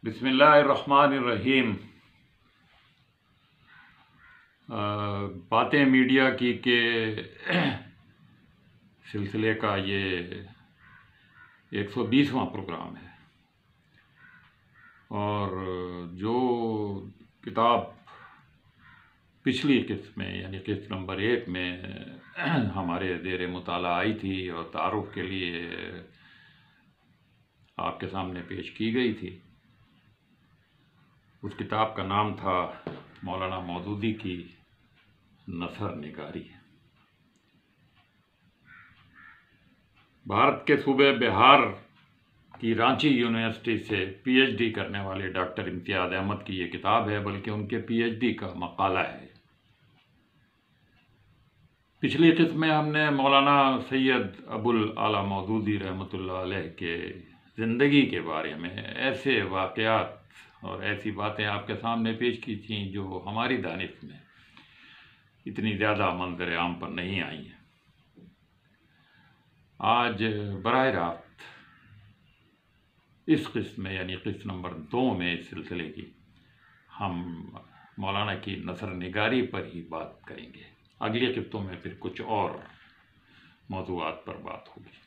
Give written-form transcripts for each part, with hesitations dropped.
بسم اللہ الرحمن الرحیم۔ باتیں میڈیا کی کے سلسلے کا یہ 120واں پروگرام ہے، اور جو کتاب پچھلی قسط میں یعنی قسط نمبر 1 میں ہمارے زیر مطالعہ آئی تھی اور تعارف کے لیے آپ کے سامنے پیش کی گئی تھی، اس کتاب کا نام تھا مولانا مودودی کی نثر نگاری۔ بھارت کے صوبے بہار کی رانچی یونیورسٹی سے پی ایچ ڈی کرنے والے ڈاکٹر امتیاز احمد کی یہ کتاب ہے، بلکہ ان کے پی ایچ ڈی کا مقالہ ہے۔ پچھلی قسط میں ہم نے مولانا سید ابوالعلا مودودی رحمۃ اللہ علیہ کے زندگی کے بارے میں ایسے واقعات اور ایسی باتیں آپ کے سامنے پیش کی تھیں جو ہماری دانش میں اتنی زیادہ منظر عام پر نہیں آئی ہیں۔ آج براہ راست اس قسط میں یعنی قسط نمبر 2 میں اس سلسلے کی ہم مولانا کی نثر نگاری پر ہی بات کریں گے۔ اگلی قسطوں میں پھر کچھ اور موضوعات پر بات ہوگی۔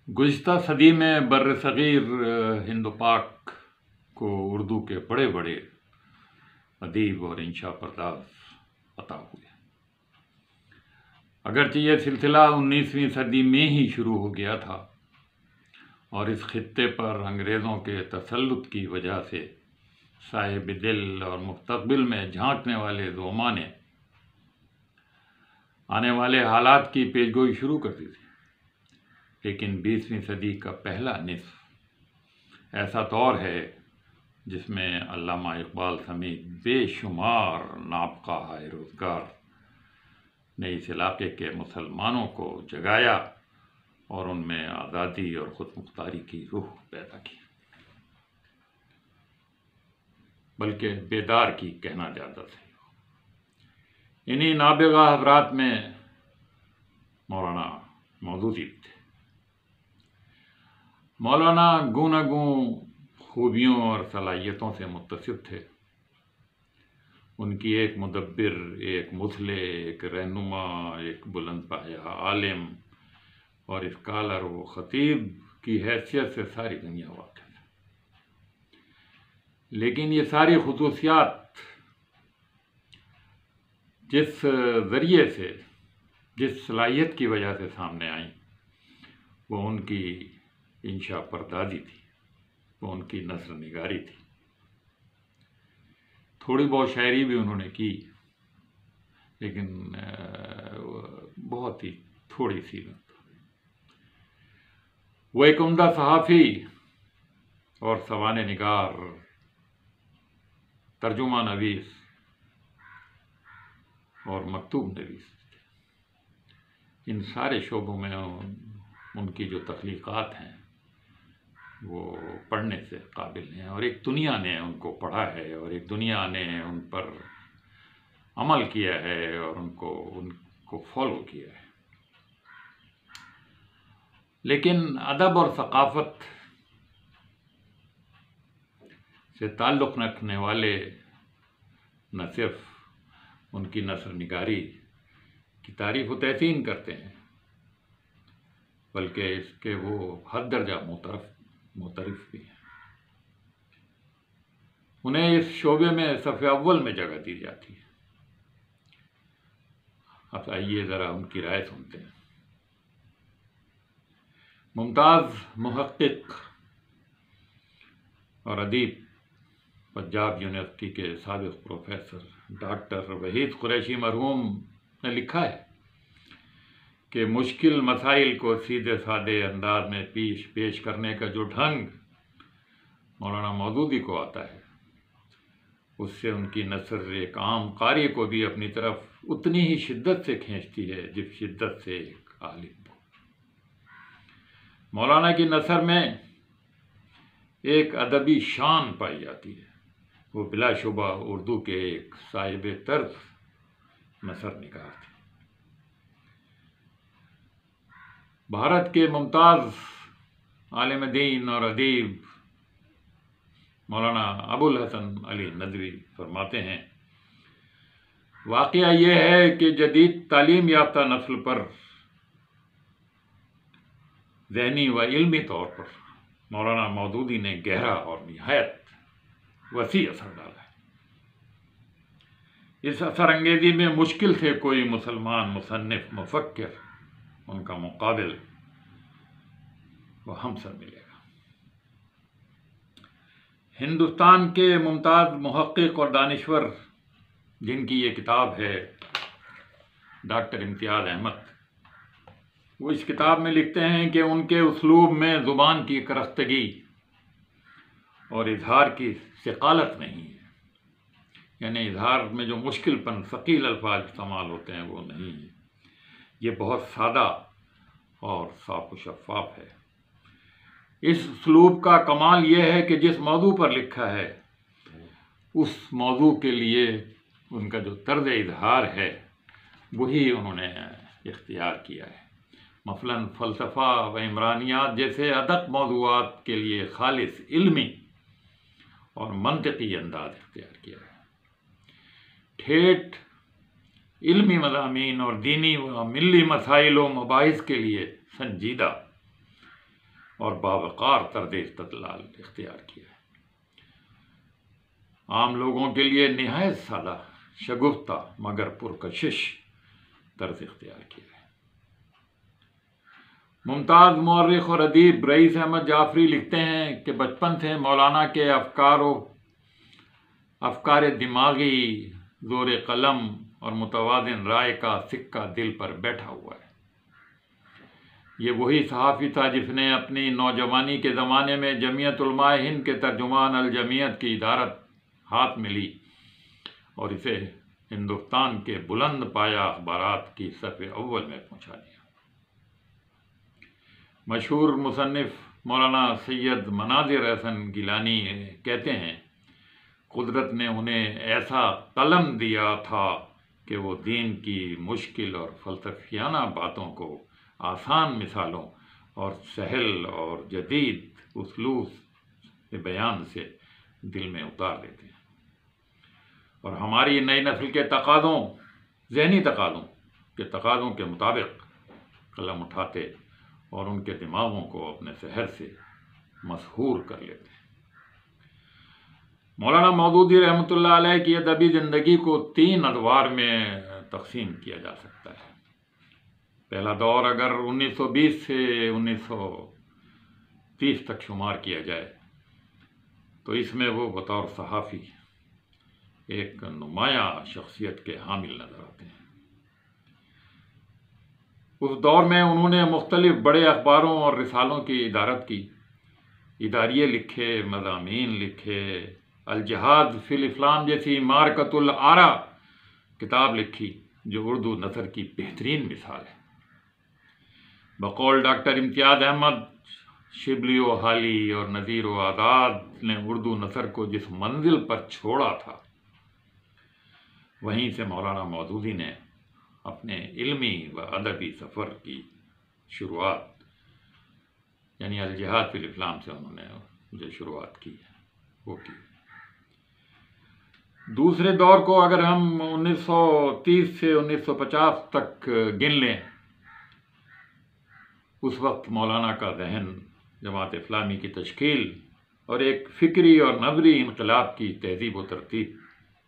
گزشتہ صدی میں بر صغیر ہند و پاک کو اردو کے بڑے بڑے ادیب اور انشا پرداز عطا ہوئے۔ اگرچہ یہ سلسلہ 19ویں صدی میں ہی شروع ہو گیا تھا اور اس خطے پر انگریزوں کے تسلط کی وجہ سے صاحب دل اور مستقبل میں جھانکنے والے زعما نے آنے والے حالات کی پیشگوئی شروع کر دی تھی، لیکن 20ویں صدی کا پہلا نصف ایسا دور ہے جس میں علامہ اقبال سمیت بے شمار نابغہ روزگار نے اس علاقے کے مسلمانوں کو جگایا اور ان میں آزادی اور خود مختاری کی روح پیدا کی، بلکہ بیدار کی کہنا زیادہ صحیح ہو۔ انہی نابغہ حضرات میں مولانا مودودی تھے۔ مولانا گوناگوں خوبیوں اور صلاحیتوں سے متصف تھے۔ ان کی ایک مدبر، ایک مصلح، ایک رہنما، ایک بلند پایہ عالم اور اسکالر و خطیب کی حیثیت سے ساری دنیا واقف ہے۔ لیکن یہ ساری خصوصیات جس ذریعے سے، جس صلاحیت کی وجہ سے سامنے آئیں، وہ ان کی انشا پردازی تھی، وہ ان کی نثر نگاری تھی۔ تھوڑی بہت شاعری بھی انہوں نے کی، لیکن بہت ہی تھوڑی سی۔ وہ ایک عمدہ صحافی اور سوانح نگار، ترجمہ نویس اور مکتوب نویس تھے۔ ان سارے شعبوں میں ان کی جو تخلیقات ہیں وہ پڑھنے سے قابل ہیں، اور ایک دنیا نے ان کو پڑھا ہے اور ایک دنیا نے ان پر عمل کیا ہے اور ان کو فالو کیا ہے۔ لیکن ادب اور ثقافت سے تعلق رکھنے والے نہ صرف ان کی نثر نگاری کی تعریف و تحسین کرتے ہیں، بلکہ اس کے وہ حد درجہ معترف بھی ہیں۔ انہیں اس شعبے میں صف اول میں جگہ دی جاتی ہے۔ اب آئیے ذرا ان کی رائے سنتے ہیں۔ ممتاز محقق اور ادیب، پنجاب یونیورسٹی کے سابق پروفیسر ڈاکٹر وحید قریشی مرحوم نے لکھا ہے کہ مشکل مسائل کو سیدھے سادے انداز میں پیش کرنے کا جو ڈھنگ مولانا مودودی کو آتا ہے، اس سے ان کی نثر ایک عام قاری کو بھی اپنی طرف اتنی ہی شدت سے کھینچتی ہے جس شدت سے ایک عالم کو۔ مولانا کی نثر میں ایک ادبی شان پائی جاتی ہے۔ وہ بلا شبہ اردو کے ایک صاحب طرز نثر نگار تھے۔ بھارت کے ممتاز عالم دین اور ادیب مولانا ابو الحسن علی ندوی فرماتے ہیں، واقعہ یہ ہے کہ جدید تعلیم یافتہ نسل پر ذہنی و علمی طور پر مولانا مودودی نے گہرا اور نہایت وسیع اثر ڈالا ہے۔ اس اثر انگیزی میں مشکل سے کوئی مسلمان مصنف مفکر ان کا مقابل وہ ہمسر ملے گا۔ ہندوستان کے ممتاز محقق اور دانشور جن کی یہ کتاب ہے ڈاکٹر امتیاز احمد، وہ اس کتاب میں لکھتے ہیں کہ ان کے اسلوب میں زبان کی کرختگی اور اظہار کی ثقالت نہیں ہے، یعنی اظہار میں جو مشکل پن ثقیل الفاظ استعمال ہوتے ہیں وہ نہیں ہے، یہ بہت سادہ اور صاف و شفاف ہے۔ اس اسلوب کا کمال یہ ہے کہ جس موضوع پر لکھا ہے اس موضوع کے لیے ان کا جو طرز اظہار ہے وہی انہوں نے اختیار کیا ہے۔ مثلاً فلسفہ و عمرانیات جیسے ادق موضوعات کے لیے خالص علمی اور منطقی انداز اختیار کیا ہے۔ ٹھیٹھ علمی مضامین اور دینی و ملی مسائل و مباحث کے لیے سنجیدہ اور باوقار طرز استدلال اختیار کیا ہے۔ عام لوگوں کے لیے نہایت سادہ، شگفتہ مگر پرکشش طرز اختیار کیا ہے۔ ممتاز مورخ اور ادیب رئیس احمد جعفری لکھتے ہیں کہ بچپن سے مولانا کے افکار دماغی، زور قلم اور متوازن رائے کا سکہ دل پر بیٹھا ہوا ہے۔ یہ وہی صحافی تھا جس نے اپنی نوجوانی کے زمانے میں جمعیت علماء ہند کے ترجمان الجمعیت کی ادارت ہاتھ میں لی اور اسے ہندوستان کے بلند پایہ اخبارات کی صف اول میں پہنچا دیا۔ مشہور مصنف مولانا سید مناظر احسن گیلانی کہتے ہیں، قدرت نے انہیں ایسا قلم دیا تھا کہ وہ دین کی مشکل اور فلسفیانہ باتوں کو آسان مثالوں اور سہل اور جدید اسلوب بیان سے دل میں اتار لیتے ہیں، اور ہماری نئی نسل کے تقاضوں، ذہنی تقاضوں کے مطابق قلم اٹھاتے اور ان کے دماغوں کو اپنے سحر سے مسحور کر لیتے ہیں۔ مولانا مودودی رحمۃ اللہ علیہ کی ادبی زندگی کو 3 ادوار میں تقسیم کیا جا سکتا ہے۔ پہلا دور اگر 1920 سے 1930 تک شمار کیا جائے تو اس میں وہ بطور صحافی ایک نمایاں شخصیت کے حامل نظر آتے ہیں۔ اس دور میں انہوں نے مختلف بڑے اخباروں اور رسالوں کی ادارت کی، اداریے لکھے، مضامین لکھے، الجہاد فی الاسلام جیسی معرکۃ الآراء کتاب لکھی جو اردو نثر کی بہترین مثال ہے۔ بقول ڈاکٹر امتیاز احمد، شبلی و حالی اور نذیر و آزاد نے اردو نثر کو جس منزل پر چھوڑا تھا وہیں سے مولانا مودودی نے اپنے علمی و ادبی سفر کی شروعات، یعنی الجہاد فی الاسلام سے انہوں نے جو شروعات کی ہے وہ کی۔ دوسرے دور کو اگر ہم 1930 سے 1950 تک گن لیں، اس وقت مولانا کا ذہن جماعت اسلامی کی تشکیل اور ایک فکری اور نظری انقلاب کی تہذیب و ترتیب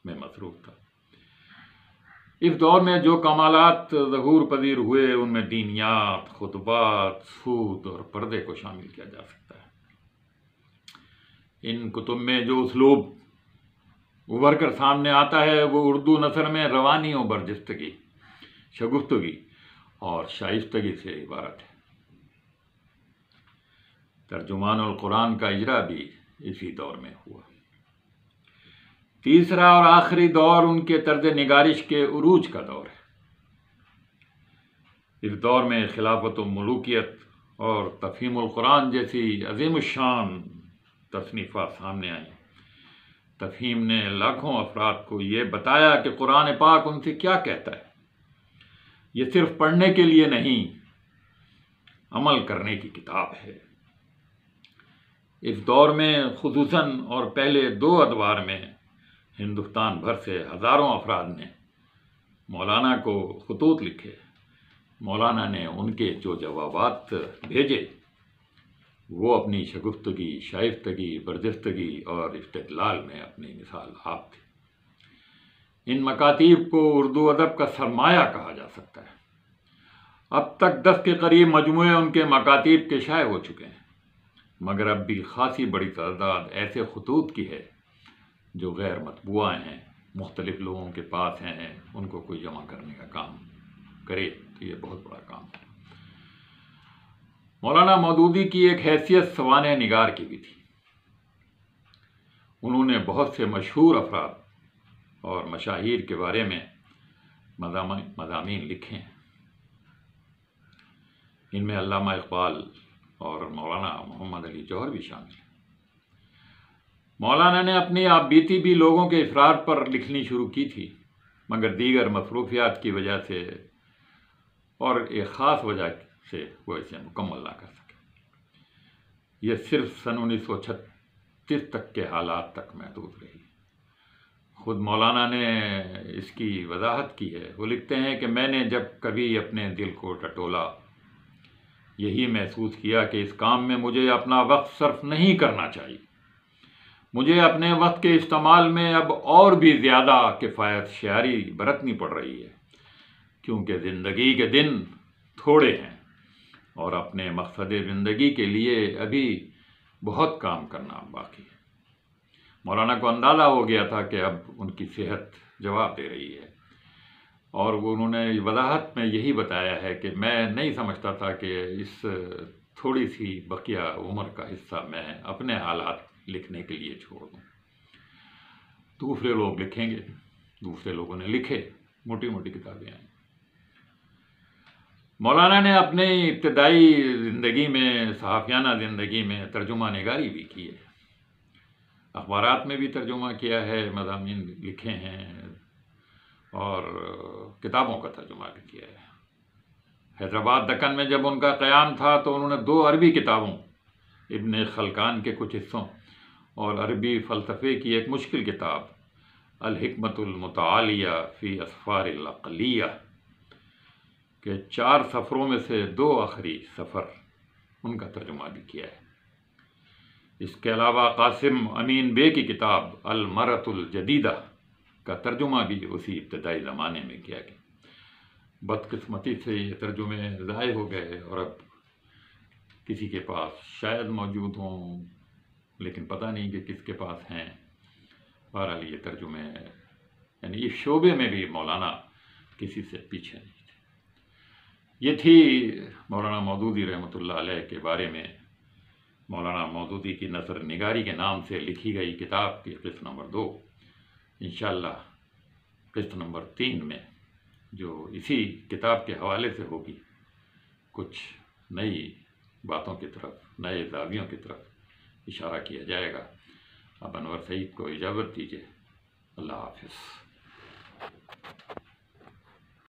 میں مصروف تھا۔ اس دور میں جو کمالات ظہور پذیر ہوئے ان میں دینیات، خطبات، سود اور پردے کو شامل کیا جا سکتا ہے۔ ان کتب میں جو اسلوب ابھر کر سامنے آتا ہے وہ اردو نثر میں روانی و برجستگی، شگفتگی اور شائستگی سے عبارت ہے۔ ترجمان القرآن کا اجرا بھی اسی دور میں ہوا۔ تیسرا اور آخری دور ان کے طرز نگارش کے عروج کا دور ہے۔ اس دور میں خلافت و ملوکیت اور تفہیم القرآن جیسی عظیم الشان تصنیفات سامنے آئیں۔ تفہیم نے لاکھوں افراد کو یہ بتایا کہ قرآن پاک ان سے کیا کہتا ہے۔ یہ صرف پڑھنے کے لیے نہیں، عمل کرنے کی کتاب ہے۔ اس دور میں خصوصاً اور پہلے 2 ادوار میں ہندوستان بھر سے ہزاروں افراد نے مولانا کو خطوط لکھے. مولانا نے ان کے جو جوابات بھیجے وہ اپنی شگفتگی، شائستگی، برجستگی اور استدلال میں اپنی مثال آپ تھی. ان مکاتیب کو اردو ادب کا سرمایہ کہا جا سکتا ہے. اب تک 10 کے قریب مجموعے ان کے مکاتیب کے شائع ہو چکے ہیں، مگر اب بھی خاصی بڑی تعداد ایسے خطوط کی ہے جو غیر مطبوعہ ہیں، مختلف لوگوں کے پاس ہیں. ان کو کوئی جمع کرنے کا کام کرے تو یہ بہت بڑا کام ہے. مولانا مودودی کی ایک حیثیت سوانح نگار کی بھی تھی. انہوں نے بہت سے مشہور افراد اور مشاہیر کے بارے میں مضامین لکھے ہیں. ان میں علامہ اقبال اور مولانا محمد علی جوہر بھی شامل ہیں. مولانا نے اپنی آپ بیتی بھی لوگوں کے افراد پر لکھنی شروع کی تھی، مگر دیگر مصروفیات کی وجہ سے اور ایک خاص وجہ سے وہ اسے مکمل نہ کر سکے. یہ صرف سن 1936 تک کے حالات تک محدود رہی. خود مولانا نے اس کی وضاحت کی ہے. وہ لکھتے ہیں کہ میں نے جب کبھی اپنے دل کو ٹٹولا، یہی محسوس کیا کہ اس کام میں مجھے اپنا وقت صرف نہیں کرنا چاہیے. مجھے اپنے وقت کے استعمال میں اب اور بھی زیادہ کفایت شعاری برتنی پڑ رہی ہے، کیونکہ زندگی کے دن تھوڑے ہیں اور اپنے مقصد زندگی کے لیے ابھی بہت کام کرنا باقی ہے. مولانا کو اندازہ ہو گیا تھا کہ اب ان کی صحت جواب دے رہی ہے، اور انہوں نے وضاحت میں یہی بتایا ہے کہ میں نہیں سمجھتا تھا کہ اس تھوڑی سی بقیہ عمر کا حصہ میں اپنے حالات لکھنے کے لیے چھوڑ دوں. دوسرے لوگ لکھیں گے. دوسرے لوگوں نے لکھے، موٹی موٹی کتابیں آئیں. مولانا نے اپنی ابتدائی زندگی میں، صحافیانہ زندگی میں ترجمہ نگاری بھی کی ہے. اخبارات میں بھی ترجمہ کیا ہے، مضامین لکھے ہیں اور کتابوں کا ترجمہ بھی کیا ہے. حیدرآباد دکن میں جب ان کا قیام تھا تو انہوں نے 2 عربی کتابوں، ابن خلکان کے کچھ حصوں اور عربی فلسفے کی ایک مشکل کتاب الحکمت المتعالیہ فی اسفار العقلیہ کے 4 سفروں میں سے 2 آخری سفر ان کا ترجمہ بھی کیا ہے. اس کے علاوہ قاسم امین بے کی کتاب المرأۃ الجدیدہ کا ترجمہ بھی اسی ابتدائی زمانے میں کیا گیا. بدقسمتی سے یہ ترجمے ضائع ہو گئے اور اب کسی کے پاس شاید موجود ہوں، لیکن پتہ نہیں کہ کس کے پاس ہیں. بہرحال یہ ترجمے یعنی اس شعبے میں بھی مولانا کسی سے پیچھے نہیں تھے. یہ تھی مولانا مودودی رحمۃ اللہ علیہ کے بارے میں مولانا مودودی کی نثر نگاری کے نام سے لکھی گئی کتاب کی قسط نمبر 2. انشاءاللہ قسط نمبر 3 میں جو اسی کتاب کے حوالے سے ہوگی، کچھ نئی باتوں کی طرف، نئے زاویوں کی طرف اشارہ کیا جائے گا. اب انور سعید کو اجازت دیجیے. اللہ حافظ.